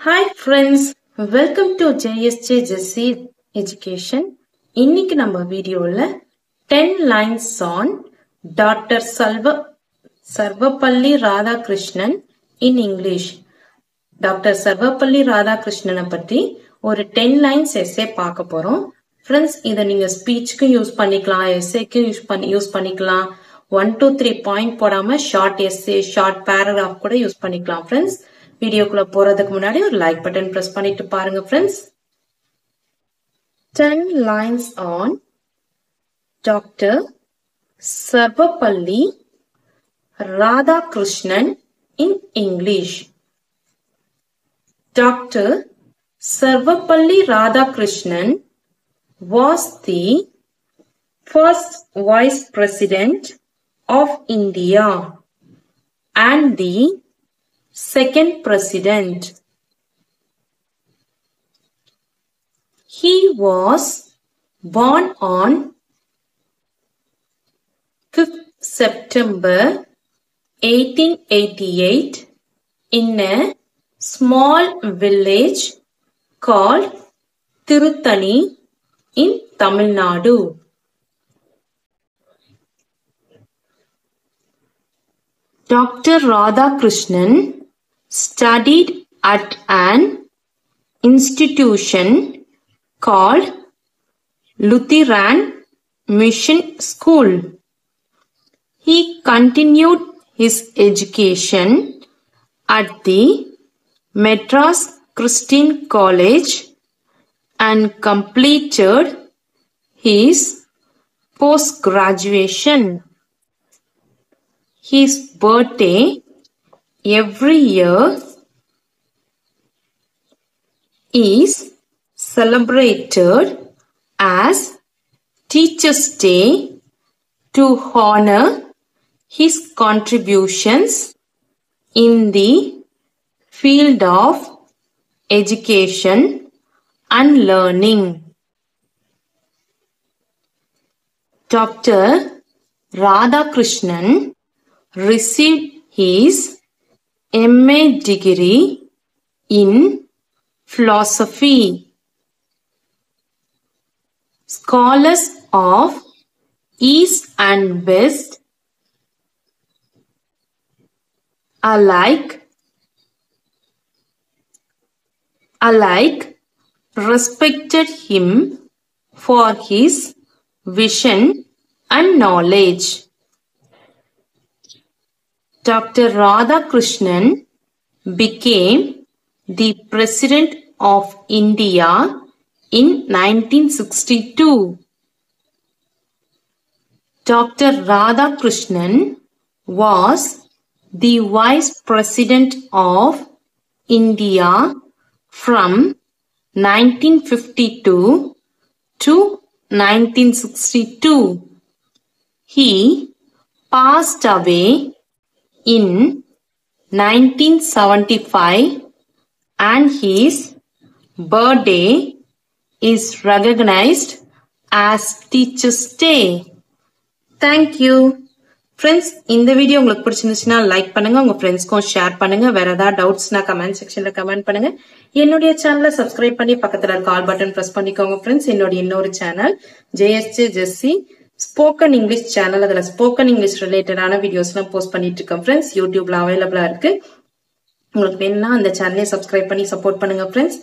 Hi friends, welcome to JSJ Jessie Education. இன்னைக்கு நம்ம வீடியோல 10 lines on Dr. Sarvapalli Radhakrishnan in English. Doctor Sarvepalli ராதாகிருஷ்ணனை பற்றி ஒரு 10 lines essay பார்க்க போறோம். Friends, இதை நீங்க ஸ்பீச்சுக்கு யூஸ் பண்ணிக்கலாம், எஸ்ஏக்கு யூஸ் பண்ணிக்கலாம். 1 to 3 பாயிண்ட் போடாம ஷார்ட் எஸ்ஏ, ஷார்ட் பேராகிராஃப் கூட யூஸ் பண்ணிக்கலாம். ஃப்ரெண்ட்ஸ், வீடியோக்குள்ள போறதுக்கு முன்னாடி ஒரு லைக் பட்டன் பிரஸ் பண்ணிட்டு பாருங்க. Friends, 10 lines on Dr. Sarvapalli Radhakrishnan in English. Dr. Sarvapalli Radhakrishnan was the first Vice President of India and the second President. He was born on 5th September 1888 in a small village called Tirutani in Tamil Nadu. Dr. Radhakrishnan studied at an institution called Lutheran Mission School. He continued his education at the Madras Christian College and completed his post-graduation. His birthday every year is celebrated as Teachers' Day to honor his contributions in the field of education and learning. Dr. Radhakrishnan received his MA degree in philosophy. Scholars of East and West alike respected him for his vision and knowledge. Dr. Radhakrishnan became the President of India in 1962. Dr. Radhakrishnan was the Vice President of India from 1952 to 1962. He passed away in 1975 and his birthday is recognized as Teachers' Day. Thank you. Friends, இந்த video உங்களுக்கு பிடிச்சிருந்துச்சுன்னா like பண்ணுங்க, உங்க ஃப்ரெண்ட்ஸ்க்கும் share பண்ணுங்க. வேற ஏதாவது டவுட்ஸ்னா comment செக்ஷன்ல கமெண்ட் பண்ணுங்க. என்னுடைய சேனலை சப்ஸ்கிரைப் பண்ணி பக்கத்துல இருக்க ஆல் பட்டன் பிரஸ் பண்ணிக்கோங்க. ஃப்ரெண்ட்ஸ், என்னுடைய இன்னொரு channel JSJ Jessie spoken English channel, அதுல ஸ்போக்கன் இங்கிலீஷ் ரிலேட்டடான வீடியோஸ் எல்லாம் போஸ்ட் பண்ணிட்டு இருக்கேன். ஃப்ரெண்ட்ஸ், யூடியூப்ல அவைலபிளா இருக்கு. உங்களுக்கு வேணும்னா அந்த சேனலை சப்ஸ்கிரைப் பண்ணி சப்போர்ட் பண்ணுங்க. ஃப்ரெண்ட்ஸ்,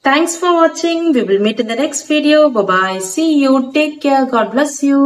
தேங்க்ஸ் ஃபார் வாட்சிங். We will meet in the next video. Bye bye. See you. Take care. God bless you.